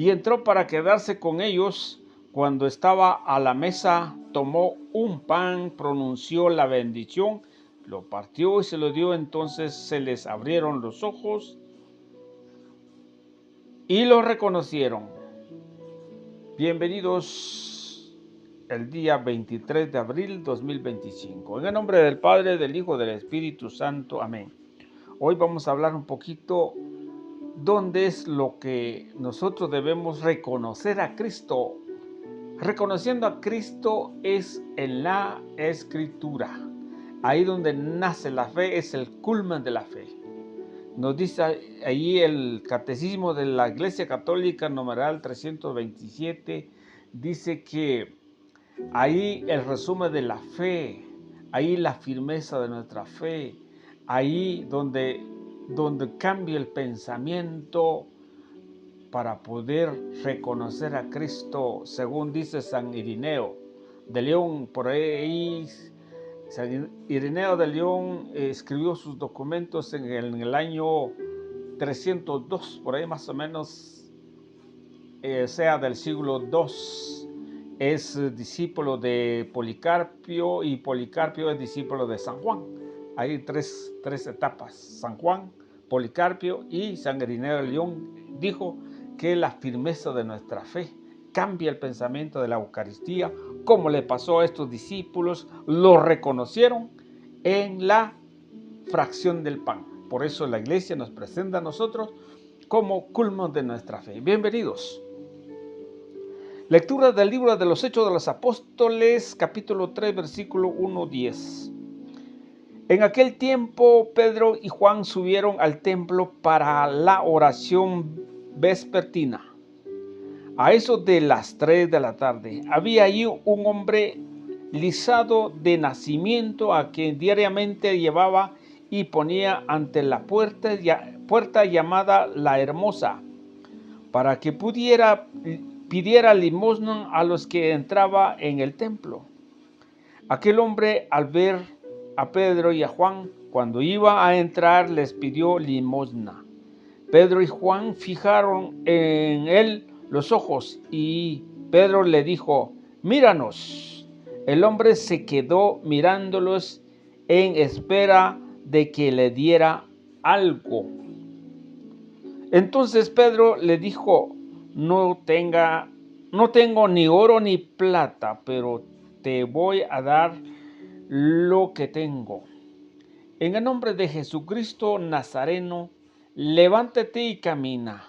y entró para quedarse con ellos. Cuando estaba a la mesa, tomó un pan, pronunció la bendición, lo partió y se lo dio. Entonces se les abrieron los ojos y lo reconocieron. Bienvenidos el día 23 de abril 2025. En el nombre del Padre, del Hijo, del Espíritu Santo. Amén. Hoy vamos a hablar un poquito dónde es lo que nosotros debemos reconocer a Cristo. Reconociendo a Cristo es en la Escritura. Ahí donde nace la fe, es el culmen de la fe. Nos dice ahí el Catecismo de la Iglesia Católica, numeral 327, dice que ahí el resumen de la fe, ahí la firmeza de nuestra fe, ahí donde cambia el pensamiento para poder reconocer a Cristo, según dice San Irineo de León. Por ahí San Irineo de León escribió sus documentos en el año 302, por ahí más o menos, sea del siglo II. Es discípulo de Policarpio y Policarpio es discípulo de San Juan. Hay tres etapas: San Juan, Policarpio y San Irineo de León. Dijo que la firmeza de nuestra fe cambia el pensamiento de la Eucaristía, como le pasó a estos discípulos. Lo reconocieron en la fracción del pan. Por eso la Iglesia nos presenta a nosotros como culmen de nuestra fe. Bienvenidos. Lectura del libro de los Hechos de los Apóstoles, capítulo 3, versículo 1-10. En aquel tiempo, Pedro y Juan subieron al templo para la oración vespertina. A eso de las 3 de la tarde, había allí un hombre lisado de nacimiento, a quien diariamente llevaba y ponía ante la puerta llamada La Hermosa, para que pidiera limosna a los que entraba en el templo. Aquel hombre, al ver a Pedro y a Juan, cuando iba a entrar, les pidió limosna. Pedro y Juan fijaron en él los ojos y Pedro le dijo: míranos. El hombre se quedó mirándolos en espera de que le diera algo. Entonces Pedro le dijo: no tengo ni oro ni plata, pero te voy a dar lo que tengo. En el nombre de Jesucristo Nazareno, levántate y camina.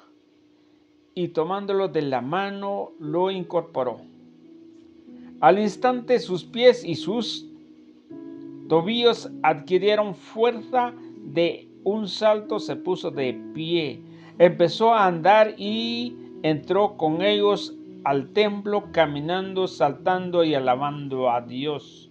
Y tomándolo de la mano, lo incorporó. Al instante sus pies y sus tobillos adquirieron fuerza. De un salto se puso de pie, empezó a andar y entró con ellos al templo, caminando, saltando y alabando a Dios.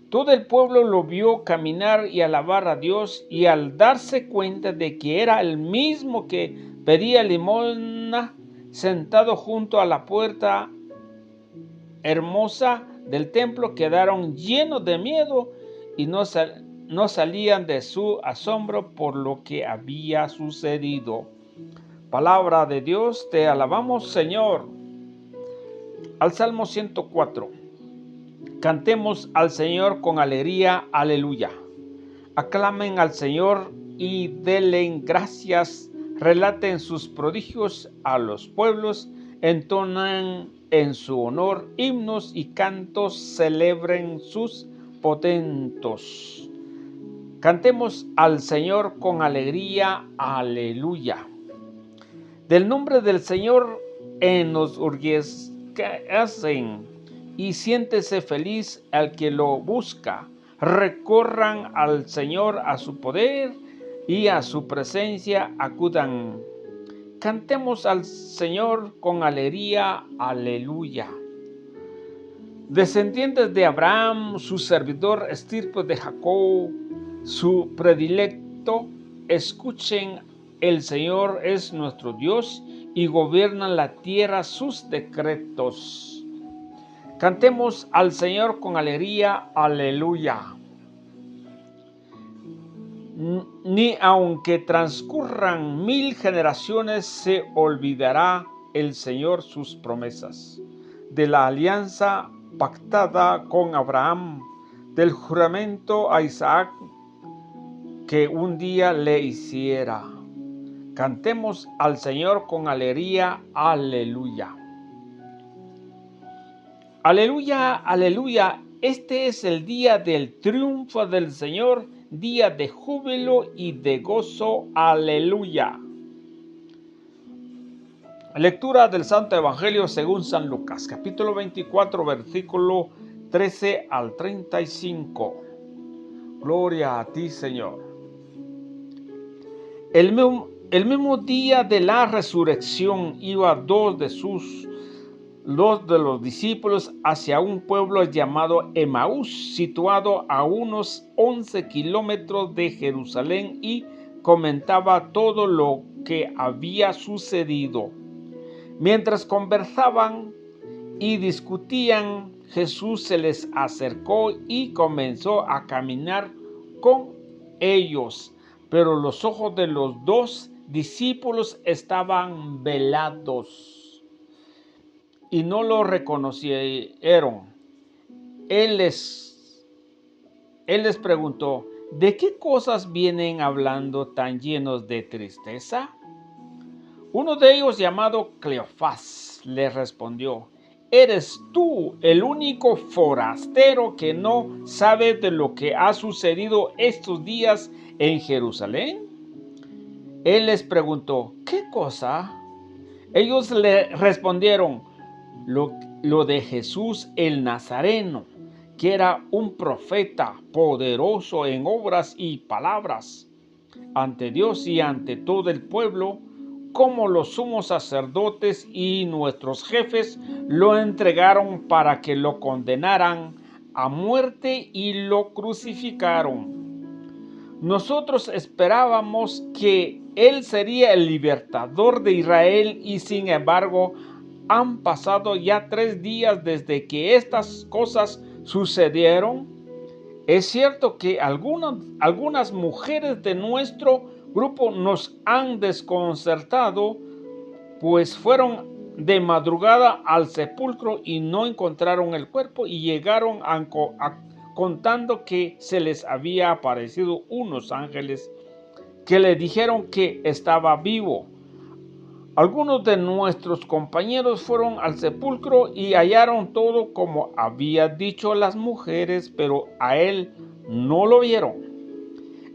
Todo el pueblo lo vio caminar y alabar a Dios, y al darse cuenta de que era el mismo que pedía limosna, sentado junto a la puerta hermosa del templo, quedaron llenos de miedo y no salían de su asombro por lo que había sucedido. Palabra de Dios, te alabamos, Señor. Al Salmo 104. Cantemos al Señor con alegría, aleluya. Aclamen al Señor y denle gracias, relaten sus prodigios a los pueblos, entonan en su honor himnos y cantos, celebren sus potentos. Cantemos al Señor con alegría, aleluya. Del nombre del Señor enorgullecen y siéntese feliz el que lo busca. Recorran al Señor, a su poder y a su presencia acudan. Cantemos al Señor con alegría, aleluya. Descendientes de Abraham, su servidor, estirpe de Jacob, su predilecto, escuchen: el Señor es nuestro Dios y gobierna la tierra sus decretos. Cantemos al Señor con alegría, aleluya. Ni aunque transcurran 1000 generaciones se olvidará el Señor sus promesas, de la alianza pactada con Abraham, del juramento a Isaac que un día le hiciera. Cantemos al Señor con alegría, aleluya. Aleluya, aleluya, este es el día del triunfo del Señor, día de júbilo y de gozo, aleluya. Lectura del Santo Evangelio según San Lucas, capítulo 24, versículo 13 al 35. Gloria a ti, Señor. El mismo día de la resurrección iba dos de los discípulos hacia un pueblo llamado Emaús, situado a unos 11 kilómetros de Jerusalén, y comentaba todo lo que había sucedido. Mientras conversaban y discutían, Jesús se les acercó y comenzó a caminar con ellos, pero los ojos de los dos discípulos estaban velados y no lo reconocieron. Él les preguntó: ¿de qué cosas vienen hablando tan llenos de tristeza? Uno de ellos, llamado Cleofás, le respondió: ¿eres tú el único forastero que no sabe de lo que ha sucedido estos días en Jerusalén? Él les preguntó: ¿qué cosa? Ellos le respondieron: lo de Jesús el Nazareno, que era un profeta poderoso en obras y palabras ante Dios y ante todo el pueblo, como los sumos sacerdotes y nuestros jefes lo entregaron para que lo condenaran a muerte y lo crucificaron. Nosotros esperábamos que Él sería el libertador de Israel, y sin embargo han pasado ya 3 días desde que estas cosas sucedieron. Es cierto que algunas mujeres de nuestro grupo nos han desconcertado, pues fueron de madrugada al sepulcro y no encontraron el cuerpo, y llegaron contando que se les había aparecido unos ángeles que le dijeron que estaba vivo. Algunos de nuestros compañeros fueron al sepulcro y hallaron todo como había dicho las mujeres, pero a él no lo vieron.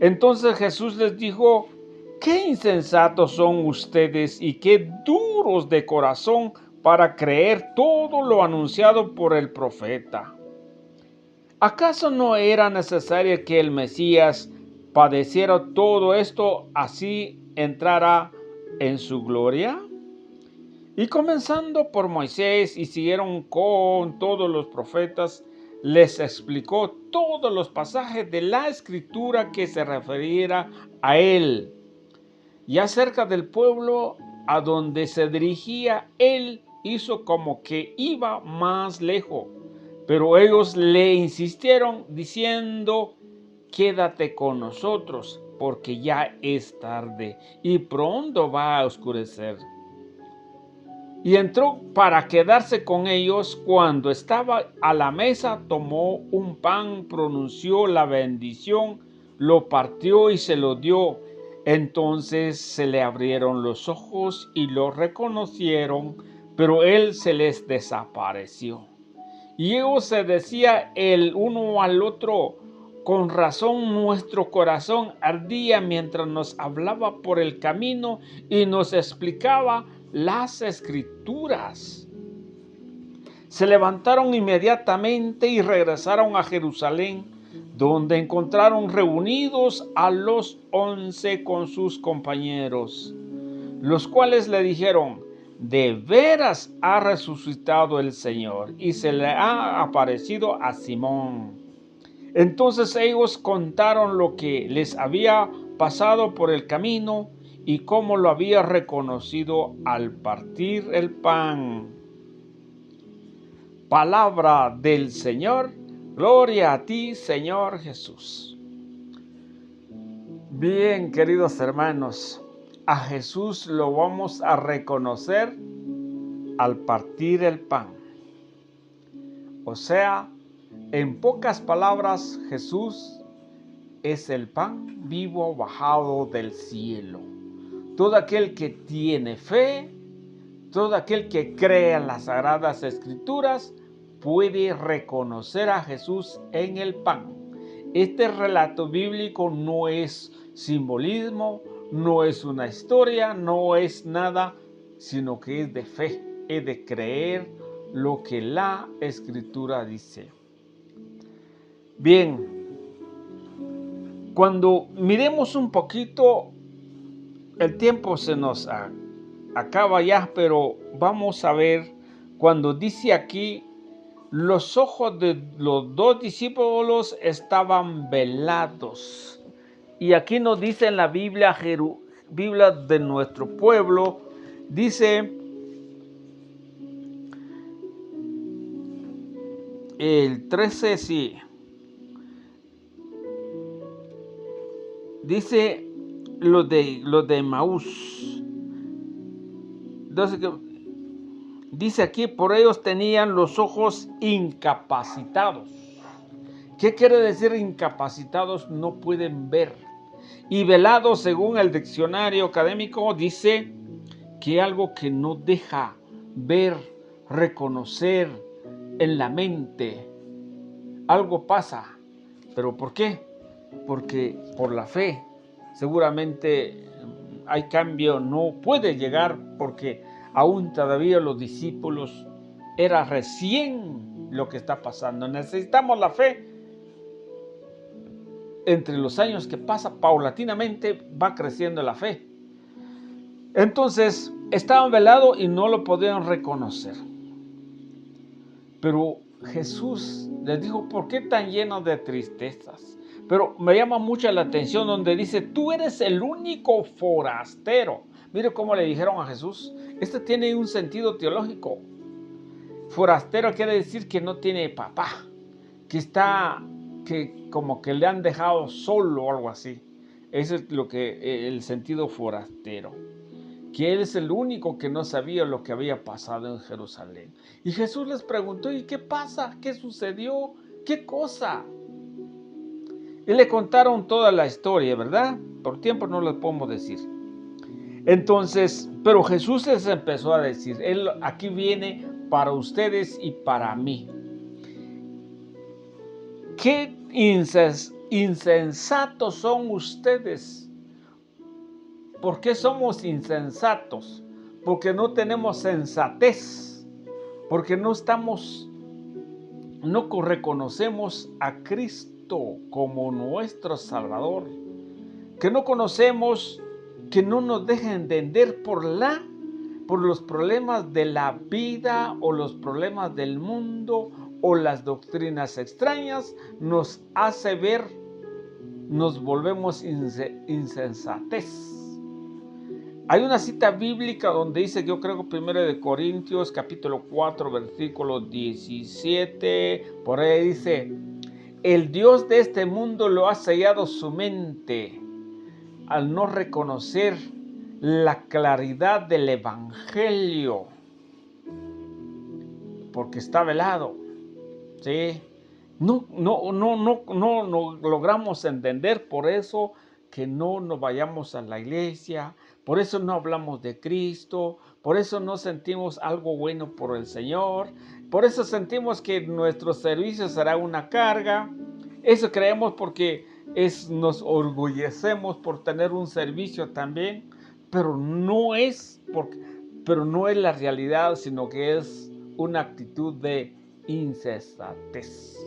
Entonces Jesús les dijo: qué insensatos son ustedes y qué duros de corazón para creer todo lo anunciado por el profeta. ¿Acaso no era necesario que el Mesías padeciera todo esto, así entrara en su gloria? Y comenzando por Moisés y siguieron con todos los profetas, les explicó todos los pasajes de la Escritura que se refiriera a él. Y acerca del pueblo a donde se dirigía, él hizo como que iba más lejos, pero ellos le insistieron diciendo: quédate con nosotros, porque ya es tarde y pronto va a oscurecer. Y entró para quedarse con ellos. Cuando estaba a la mesa, tomó un pan, pronunció la bendición, lo partió y se lo dio. Entonces se le abrieron los ojos y lo reconocieron, pero él se les desapareció. Y ellos se decían el uno al otro: con razón nuestro corazón ardía mientras nos hablaba por el camino y nos explicaba las Escrituras. Se levantaron inmediatamente y regresaron a Jerusalén, donde encontraron reunidos a los 11 con sus compañeros, los cuales le dijeron: de veras ha resucitado el Señor y se le ha aparecido a Simón. Entonces ellos contaron lo que les había pasado por el camino y cómo lo había reconocido al partir el pan. Palabra del Señor. Gloria a ti, Señor Jesús. Bien, queridos hermanos, a Jesús lo vamos a reconocer al partir el pan. O sea, en pocas palabras, Jesús es el pan vivo bajado del cielo. Todo aquel que tiene fe, todo aquel que cree en las Sagradas Escrituras, puede reconocer a Jesús en el pan. Este relato bíblico no es simbolismo, no es una historia, no es nada, sino que es de fe, es de creer lo que la Escritura dice. Bien, cuando miremos un poquito, el tiempo se nos acaba ya, pero vamos a ver cuando dice aquí, los ojos de los dos discípulos estaban velados. Y aquí nos dice en la Biblia de nuestro pueblo, dice el 13, sí. Dice los de Maús. Entonces, dice aquí, por ellos tenían los ojos incapacitados. ¿Qué quiere decir incapacitados? No pueden ver. Y velados, según el diccionario académico, dice que algo que no deja ver, reconocer en la mente. Algo pasa. ¿Pero por qué? Porque por la fe. Seguramente hay cambio, no puede llegar porque aún todavía los discípulos era recién lo que está pasando. Necesitamos la fe. Entre los años que pasa, paulatinamente va creciendo la fe. Entonces, estaban velados y no lo podían reconocer. Pero Jesús les dijo, ¿por qué tan llenos de tristezas? Pero me llama mucho la atención donde dice, tú eres el único forastero. Mire cómo le dijeron a Jesús. Este tiene un sentido teológico. Forastero quiere decir que no tiene papá, que como que le han dejado solo o algo así. Ese es lo que el sentido forastero. Que él es el único que no sabía lo que había pasado en Jerusalén. Y Jesús les preguntó, ¿y qué pasa? ¿Qué sucedió? ¿Qué cosa? Y le contaron toda la historia, ¿verdad? Por tiempo no les podemos decir. Entonces, pero Jesús les empezó a decir, Él aquí viene para ustedes y para mí. ¿Qué insensatos son ustedes? ¿Por qué somos insensatos? Porque no tenemos sensatez, porque no reconocemos a Cristo como nuestro Salvador, que no conocemos, que no nos deja entender por los problemas de la vida o los problemas del mundo o las doctrinas extrañas, nos hace ver, nos volvemos insensatez. Hay una cita bíblica donde dice, yo creo que 1 de Corintios, capítulo 4, versículo 17, por ahí dice, el Dios de este mundo lo ha sellado su mente al no reconocer la claridad del Evangelio, porque está velado, ¿sí? No logramos entender, por eso que no nos vayamos a la iglesia, por eso no hablamos de Cristo, por eso no sentimos algo bueno por el Señor, por eso sentimos que nuestro servicio será una carga. Eso creemos porque nos orgullecemos por tener un servicio también, pero no es la realidad, sino que es una actitud de insensatez.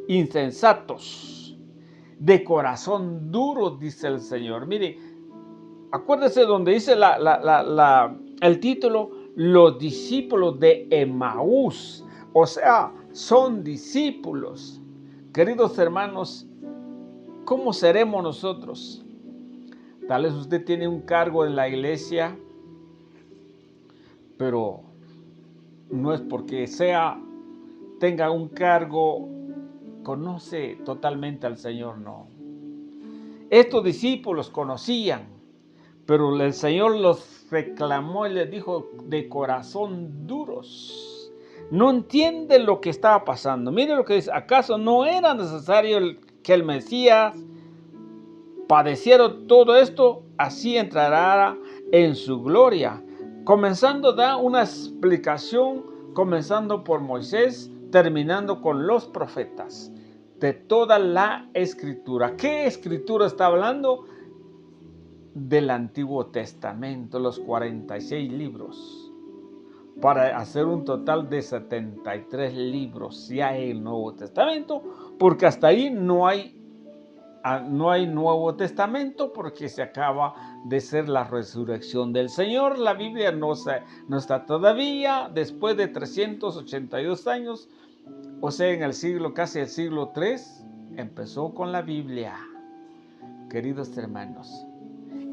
Insensatos, de corazón duro, dice el Señor. Mire, acuérdese donde dice el título, los discípulos de Emaús, o sea, son discípulos. Queridos hermanos, ¿cómo seremos nosotros? Tal vez usted tiene un cargo en la iglesia, pero no es porque tenga un cargo, conoce totalmente al Señor, no. Estos discípulos conocían, Pero el Señor los reclamó y les dijo, de corazón duros. No entienden lo que estaba pasando. Mire lo que dice, ¿acaso no era necesario que el Mesías padeciera todo esto? Así entrará en su gloria. Comenzando da una explicación, comenzando por Moisés, terminando con los profetas, de toda la escritura. ¿Qué escritura está hablando? Del Antiguo Testamento, los 46 libros, para hacer un total de 73 libros ya en el Nuevo Testamento, porque hasta ahí no hay Nuevo Testamento, porque se acaba de ser la resurrección del Señor. La Biblia no está todavía, después de 382 años, o sea, en el siglo, casi el siglo III, empezó con la Biblia. Queridos hermanos,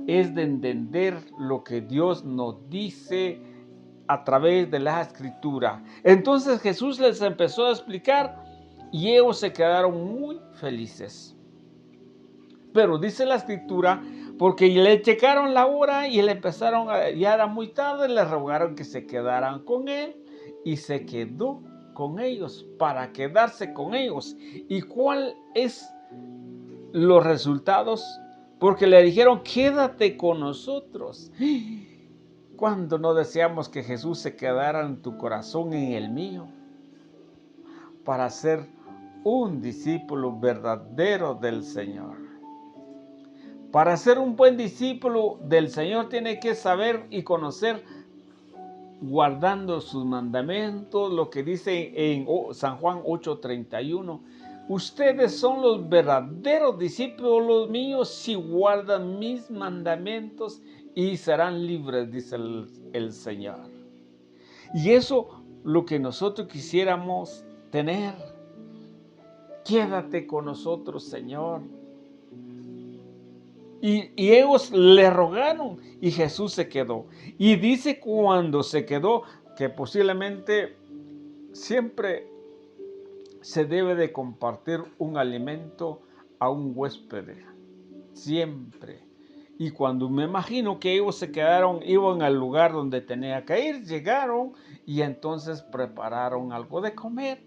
es de entender lo que Dios nos dice a través de la Escritura. Entonces Jesús les empezó a explicar y ellos se quedaron muy felices. Pero dice la Escritura, porque le checaron la hora y le empezaron ya era muy tarde, le rogaron que se quedaran con él y se quedó con ellos para quedarse con ellos. ¿Y cuál es los resultados? Porque le dijeron, quédate con nosotros. ¿Cuándo no deseamos que Jesús se quedara en tu corazón y en el mío? Para ser un discípulo verdadero del Señor. Para ser un buen discípulo del Señor tiene que saber y conocer, guardando sus mandamientos, lo que dice en San Juan 8:31. Ustedes son los verdaderos discípulos míos si guardan mis mandamientos y serán libres, dice el Señor. Y eso lo que nosotros quisiéramos tener. Quédate con nosotros, Señor. Y ellos le rogaron y Jesús se quedó. Y dice cuando se quedó que posiblemente siempre se debe de compartir un alimento a un huésped. Siempre. Y cuando me imagino que ellos se quedaron, iban al lugar donde tenía que ir, llegaron y entonces prepararon algo de comer.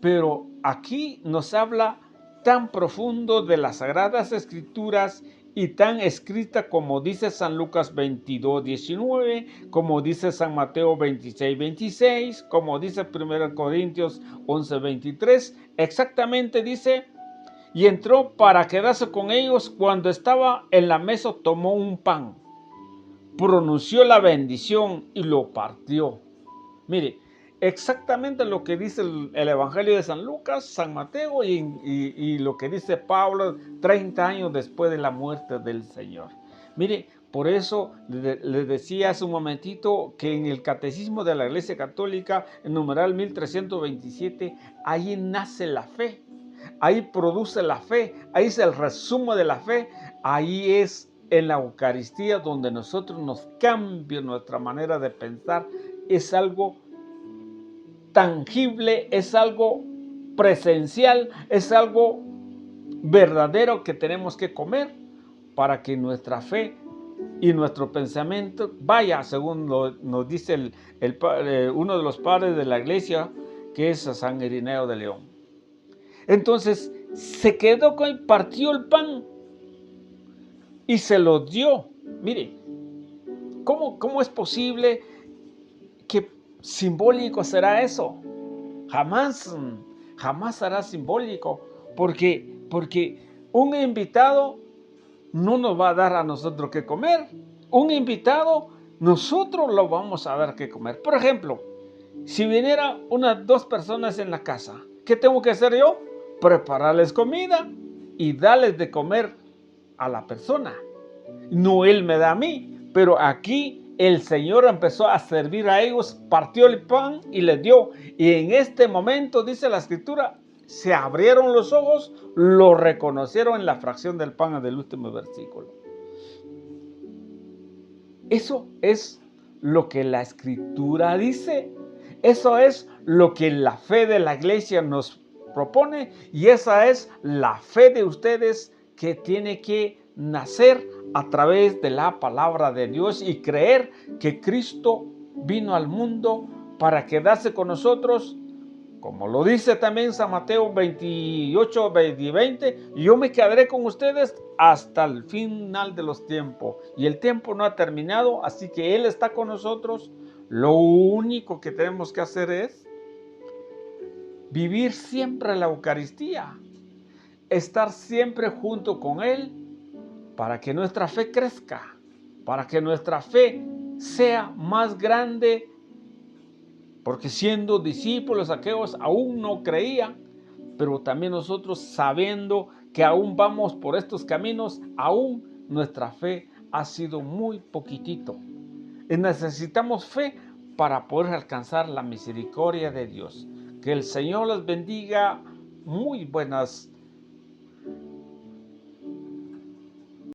Pero aquí nos habla tan profundo de las Sagradas Escrituras y tan escrita como dice San Lucas 22:19, como dice San Mateo 26:26, como dice 1 Corintios 11:23, exactamente dice, y entró para quedarse con ellos. Cuando estaba en la mesa tomó un pan, pronunció la bendición y lo partió. Mire, exactamente lo que dice el Evangelio de San Lucas, San Mateo y lo que dice Pablo 30 años después de la muerte del Señor. Mire, por eso les decía hace un momentito que en el Catecismo de la Iglesia Católica, en numeral 1327, ahí nace la fe, ahí produce la fe, ahí es el resumen de la fe, ahí es en la Eucaristía donde nosotros nos cambia nuestra manera de pensar. Es algo tangible, es algo presencial, es algo verdadero que tenemos que comer para que nuestra fe y nuestro pensamiento vaya según nos dice uno de los padres de la iglesia, que es San Irineo de León. Entonces se quedó con, partió el pan y se lo dio. Mire, ¿cómo es posible que simbólico será eso? Jamás será simbólico, porque un invitado no nos va a dar a nosotros que comer. Un invitado, nosotros lo vamos a dar que comer. Por ejemplo, si viniera unas 2 personas en la casa, ¿qué tengo que hacer yo? Prepararles comida y darles de comer a la persona. No él me da a mí, pero aquí el Señor empezó a servir a ellos, partió el pan y les dio. Y en este momento, dice la Escritura, se abrieron los ojos, lo reconocieron en la fracción del pan del último versículo. Eso es lo que la Escritura dice. Eso es lo que la fe de la iglesia nos propone y esa es la fe de ustedes que tiene que nacer a través de la palabra de Dios y creer que Cristo vino al mundo para quedarse con nosotros, como lo dice también San Mateo 28, 20, yo me quedaré con ustedes hasta el final de los tiempos. Y el tiempo no ha terminado, así que Él está con nosotros. Lo único que tenemos que hacer es vivir siempre la Eucaristía, estar siempre junto con Él para que nuestra fe crezca, para que nuestra fe sea más grande, porque siendo discípulos aquellos aún no creían, pero también nosotros sabiendo que aún vamos por estos caminos, aún nuestra fe ha sido muy poquitito. Y necesitamos fe para poder alcanzar la misericordia de Dios. Que el Señor les bendiga. Muy buenas